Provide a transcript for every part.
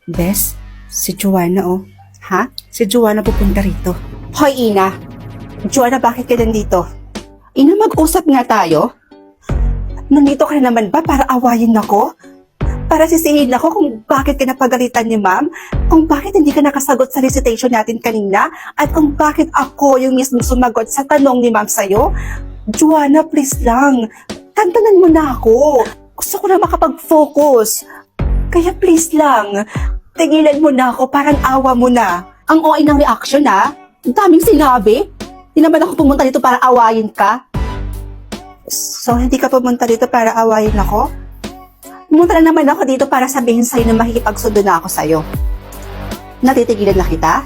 Bes, si Joanna oh. Ha? Si Joanna pupunta rito. Hoy Ina! Joanna, bakit ka nandito? Ina, mag-usap nga tayo. Nandito ka na naman ba para awayin ako? Para sisihin ako kung bakit ka napagalitan ni ma'am, kung bakit hindi ka nakasagot sa recitation natin kanina, at kung bakit ako yung mismo sumagot sa tanong ni ma'am sa'yo. Joanna, please lang. Tantanan mo na ako. Gusto ko na makapag-focus. Kaya please lang, tigilan mo na ako, parang awa mo na. Ang OA ng reaction ha? Ang daming sinabi. Hindi naman ako pumunta dito para awayin ka. So, hindi ka pumunta dito para awayin ako? Pumunta na naman ako dito para sabihin sa'yo na makikipagsundo na ako sa'yo. Natitigilan na kita?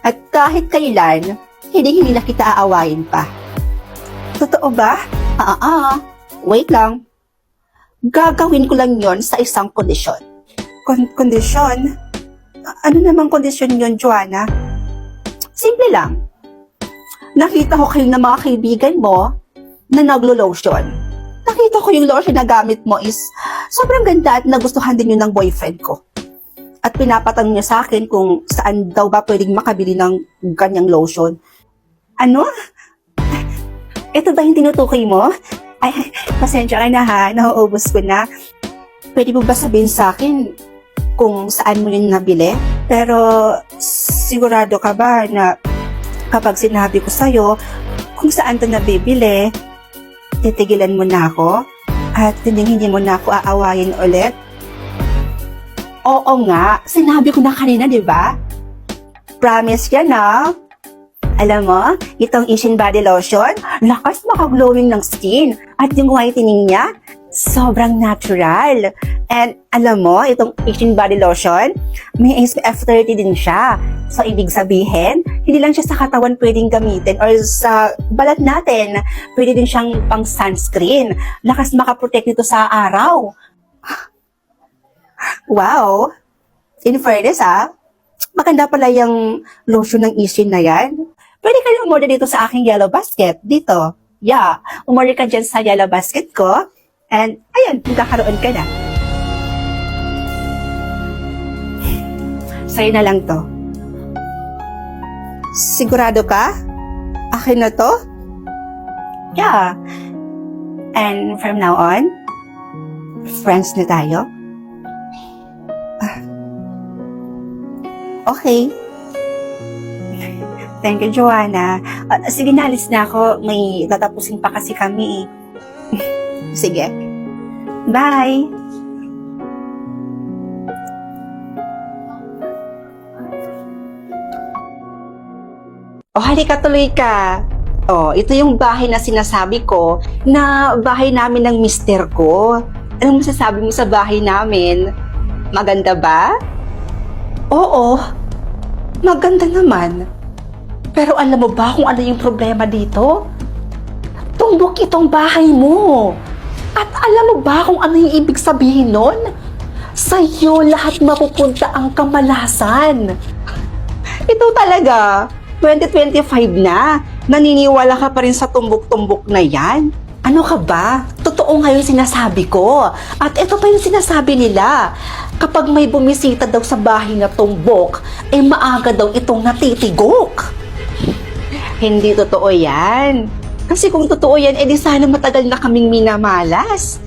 At kahit kailan, hindi na kita aawayin pa. Totoo ba? Wait lang. Gagawin ko lang yon sa isang kondisyon. Kondisyon? Ano namang kondisyon yon, Joanna? Simple lang. Nakita ko kayo ng mga kaibigan mo na naglo-lotion. Nakita ko yung lotion na gamit mo is sobrang ganda at nagustuhan din yun ng boyfriend ko. At pinapatanong niya sa akin kung saan daw ba pwedeng makabili ng ganyang lotion. Ano? Ito ba yung tinutukoy mo? Ay, pasensya ka na ha, nauubos ko na. Pwede mo ba sabihin sa akin kung saan mo yun nabili? Pero sigurado ka ba na kapag sinabi ko sa'yo kung saan ito nabibili, titigilan mo na ako? At hindi mo na ako aawayin ulit? Oo nga, sinabi ko na kanina, di ba? Promise yan, ha? Alam mo, itong Ishin Body Lotion, lakas maka-glowing ng skin. At yung whitening niya, sobrang natural. And alam mo, itong Ishin Body Lotion, may SPF 30 din siya. So, ibig sabihin, hindi lang siya sa katawan pwedeng gamitin or sa balat natin. Pwede din siyang pang sunscreen. Lakas makaprotect nito sa araw. Wow! In fairness, maganda pala yung lotion ng Ishin na yan. Pwede ka rin umorder dito sa aking yellow basket. Dito. Yeah. Umorder ka dyan sa yellow basket ko. And, ayun, magkakaroon ka na. Sa'yo na lang to. Sigurado ka? Akin na to? Yeah. And from now on, friends na tayo? Okay. Thank you, Joanna. Sige, nalis na ako. May tatapusin pa kasi kami. Sige. Bye! Halika, tuloy ka. Ito yung bahay na sinasabi ko na bahay namin ng mister ko. Anong masasabi mo sa bahay namin? Maganda ba? Oo. Maganda naman. Pero alam mo ba kung ano yung problema dito? Tumbok itong bahay mo. At alam mo ba kung ano yung ibig sabihin nun? Sa'yo lahat mapupunta ang kamalasan. Ito talaga, 2025 na. Naniniwala ka pa rin sa tumbok-tumbok na yan? Ano ka ba? Totoo nga yung sinasabi ko. At ito pa yung sinasabi nila. Kapag may bumisita daw sa bahay na tumbok, maaga daw itong natitigok. Hindi totoo yan. Kasi kung totoo yan, di sana matagal na kaming minamalas.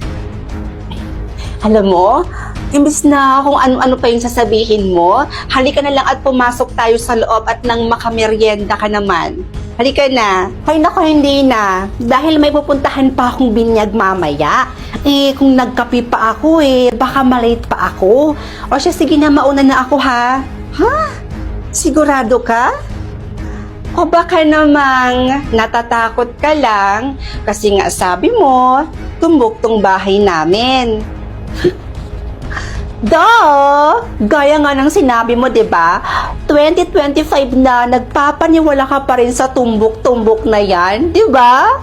Alam mo, imbis na kung ano-ano pa yung sasabihin mo, halika na lang at pumasok tayo sa loob at nang makameryenda ka naman. Halika na. Ay nako, hindi na. Dahil may pupuntahan pa akong binyag mamaya. Kung nagkape pa ako baka malate pa ako. O siya, sige na, mauna na ako ha. Ha? Sigurado ka? O baka namang natatakot ka lang kasi nga sabi mo, tumbok tong bahay namin. Gaya nga ng sinabi mo, 'di ba? 2025 na, nagpapaniwala ka pa rin sa tumbok-tumbok na 'yan, 'di ba?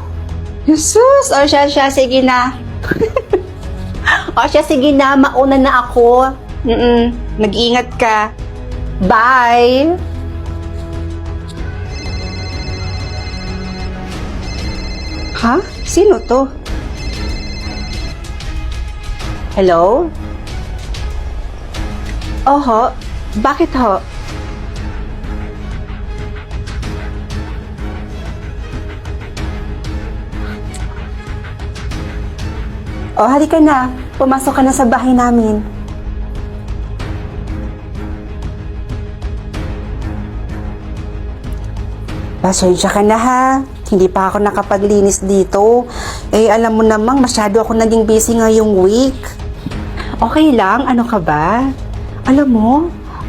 Jesus, o siya, sige na. O siya, sige na, mauna na ako. Mag-ingat ka. Bye. Ha? Sino to? Hello? Oho, Bakit ho? O, halika na. Pumasok ka na sa bahay namin. Pasensya ka na ha. Hindi pa ako nakapaglinis dito. Eh, alam mo namang masyado ako naging busy ngayong week. Okay lang, ano ka ba? Alam mo,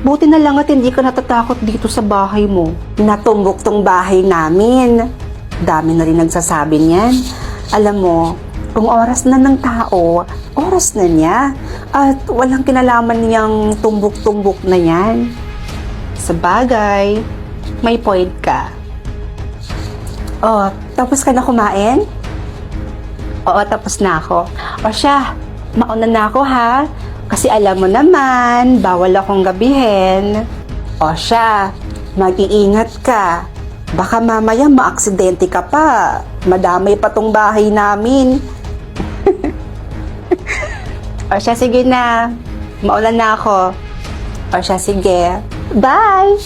buti na lang at hindi ka natatakot dito sa bahay mo. Natumbok tong bahay namin. Dami na rin nagsasabi niyan. Alam mo, kung oras na ng tao, oras na niya. At walang kinalaman niyang tumbok-tumbok na yan. Sa bagay, may point ka. Oh, tapos ka na kumain? Oo, tapos na ako. O siya, mauna na ako ha. Kasi alam mo naman, bawal akong gabihin. O siya, mag-iingat ka. Baka mamaya maaksidente ka pa. Madamay pa tong bahay namin. O siya, sige na. Mauna na ako. O siya, sige. Bye!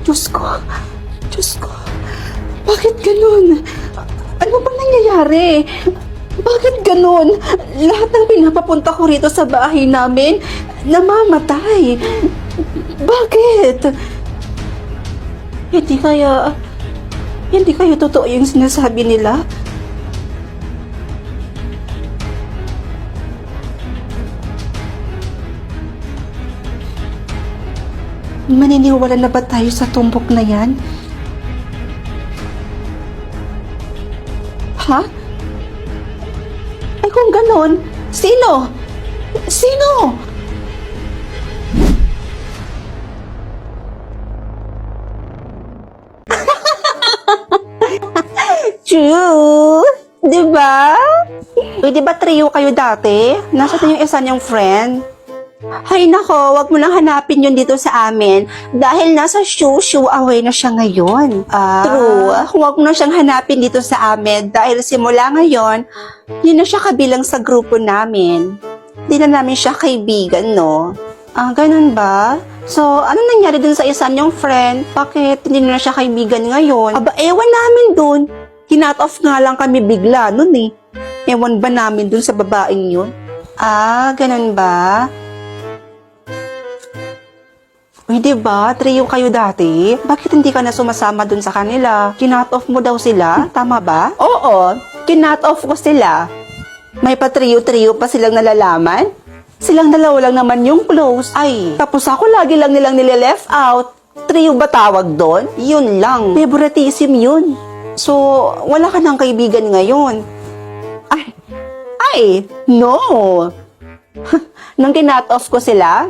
Diyos ko, bakit ganun? Ano ba nangyayari? Bakit ganun? Lahat ng pinapapunta ko rito sa bahay namin, namamatay. Bakit? Hindi kaya totoo yung sinasabi nila? Maniniwala na ba tayo sa tumbok na yan? Ha? Ay kung ganon, sino? Sino? True! Diba? Uy, diba trio kayo dati? Nasaan yung isa niyong friend? Hay nako, wag mo nang hanapin yun dito sa amin dahil nasa show away na siya ngayon. True, wag mo na siyang hanapin dito sa amin dahil simula ngayon, hindi na siya kabilang sa grupo namin. Hindi na namin siya kaibigan, no? Ganun ba? So, ano nangyari dun sa isa niyong friend? Bakit hindi na siya kaibigan ngayon? Aba, ewan namin dun. Kinat off nga lang kami bigla nun eh. Ewan ba namin dun sa babaeng yun? Ganun ba? Uy, diba? Trio kayo dati? Bakit hindi ka na sumasama dun sa kanila? Kinat off mo daw sila? Tama ba? Oo, kinat off ko sila. May pa-trio-trio pa silang nalalaman? Silang dalawa lang naman yung close. Ay, tapos ako lagi lang nilang nile-left out. Trio ba tawag doon? Yun lang. Favoritism yun. So, wala ka ng kaibigan ngayon. Ay, no. Nung kinat off ko sila,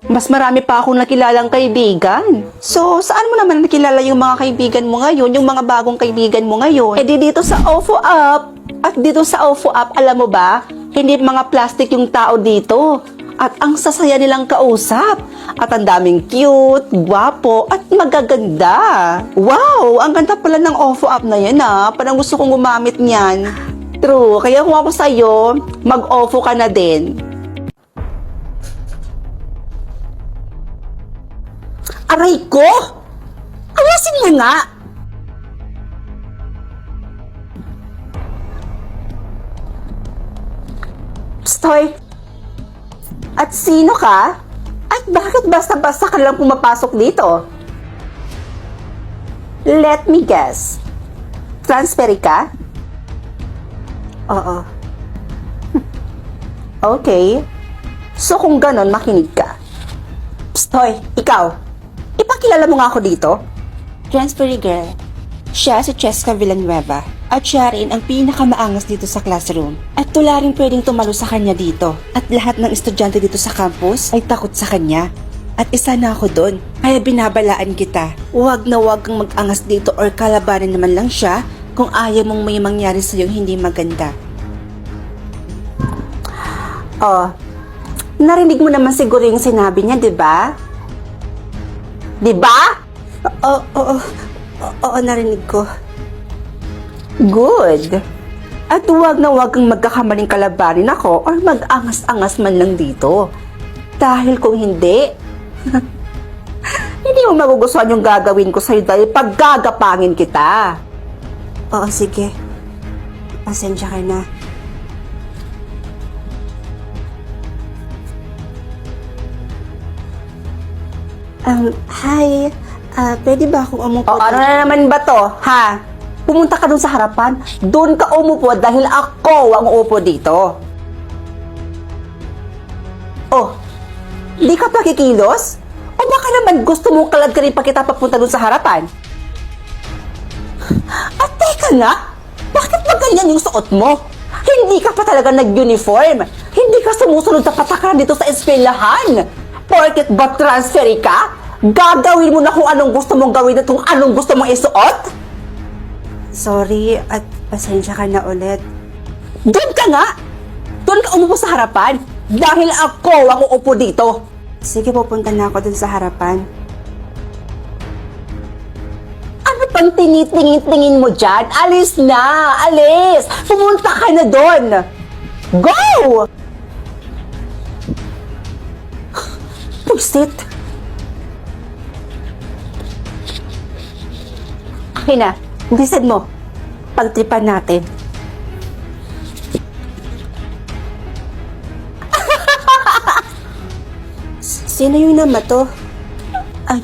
mas marami pa akong nakilalang kaibigan. So, saan mo naman nakilala yung mga kaibigan mo ngayon, yung mga bagong kaibigan mo ngayon? Eh di dito sa OFO Up. At dito sa OFO Up, alam mo ba, hindi mga plastic yung tao dito. At ang sasaya nilang kausap. At ang daming cute, gwapo, at magaganda. Wow, ang ganda pala ng OFO Up na yan Parang gusto kong gumamit niyan. True, kaya kung ako sa'yo, mag-OFO ka na din. Aray ko! Ayasin mo nga! Stoy! At sino ka? At bakit basta-basta ka lang pumapasok dito? Let me guess. Transfer ka? Oo. Okay. So kung ganon, makinig ka. Hoy, ikaw. Ipakilala mo nga ako dito. Transferee girl. Siya si Cheska Villanueva. At siya rin ang pinakamaangas dito sa classroom. At wala rin pwedeng tumalo sa kanya dito. At lahat ng estudyante dito sa campus ay takot sa kanya. At isa na ako doon. Kaya binabalaan kita. Huwag na huwag kang mag-angas dito or kalabanin naman lang siya kung ayaw mong may mangyari sa'yo hindi maganda. Oh, narinig mo naman siguro yung sinabi niya, di ba? Di ba? Oo, narinig ko. Good. At huwag na huwag kang magkakamaling kalabanin ako or mag-angas-angas man lang dito. Dahil kung hindi, hindi mo magugustuhan yung gagawin ko sa'yo dahil paggagapangin kita. Oo, sige. Pasensya ka na. Hi. Pwede ba akong umupo? Ano na naman ba to, ha? Pumunta ka dun sa harapan. Doon ka umupo dahil ako ang uupo dito. Oh, di ka pa kikilos? O baka naman gusto mong kalad ka rin pa kita papunta dun sa harapan? At teka nga, bakit ba ganyan yung suot mo? Hindi ka pa talaga nag-uniform. Hindi ka sumusunod sa patakaran dito sa eskwelahan. Porket ba transferi ka? Gagawin mo na kung anong gusto mong gawin at kung anong gusto mong isuot? Sorry, at pasensya ka na ulit. Doon ka nga! Doon ka umupo sa harapan dahil ako ang uupo dito. Sige, pupunta na ako dun sa harapan. Ano pang tinitingin-tingin mo dyan? Alis na! Alis! Pumunta ka na doon! Go! Pusit! Okay na. Bilisan mo. Pagtripan natin. Sino yung nama to? Ay.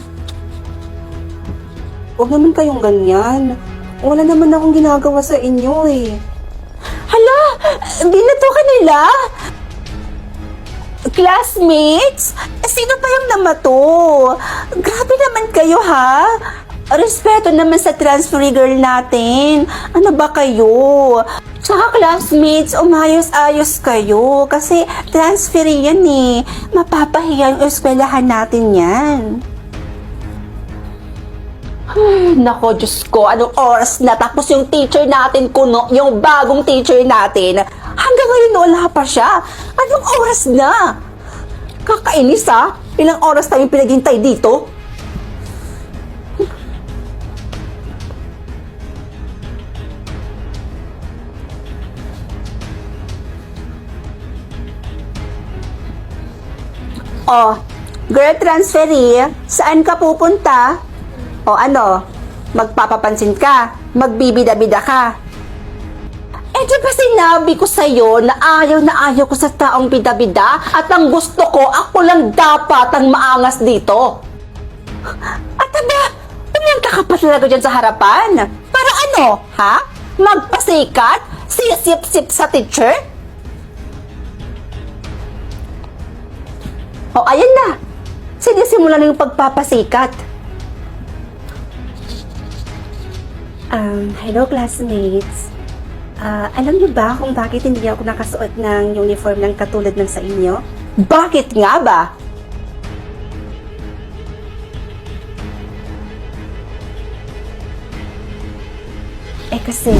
Huwag naman kayong ganyan. Wala naman akong ginagawa sa inyo eh. Hala! Binato ka nila? Classmates? Sino pa yung nama to? Grabe naman kayo ha? Respeto naman sa transferee girl natin. Ano ba kayo? Tsaka classmates, umayos-ayos kayo. Kasi transferee yan eh. Mapapahiya yung eskwelahan natin yan. Nako, Diyos ko, anong oras na? Tapos yung teacher natin, kuno, yung bagong teacher natin, hanggang ngayon wala pa siya. Anong oras na? Kakainis ha? Ilang oras tayong pinaghintay dito? Oh, girl transferee, saan ka pupunta? O ano, magpapapansin ka, magbibida-bida ka. Eh di ba sinabi ko sa'yo na ayaw ko sa taong bida-bida at ang gusto ko, ako lang dapat ang maangas dito. At aba, pumunta ka pa talaga dyan sa harapan. Para ano, ha? Magpasikat? Sisip-sip sa teacher? O, ayan na. Sinisimula na yung pagpapasikat. Hello classmates. Alam niyo ba kung bakit hindi ako nakasuot ng uniform ng katulad ng sa inyo? Bakit nga ba? Kasi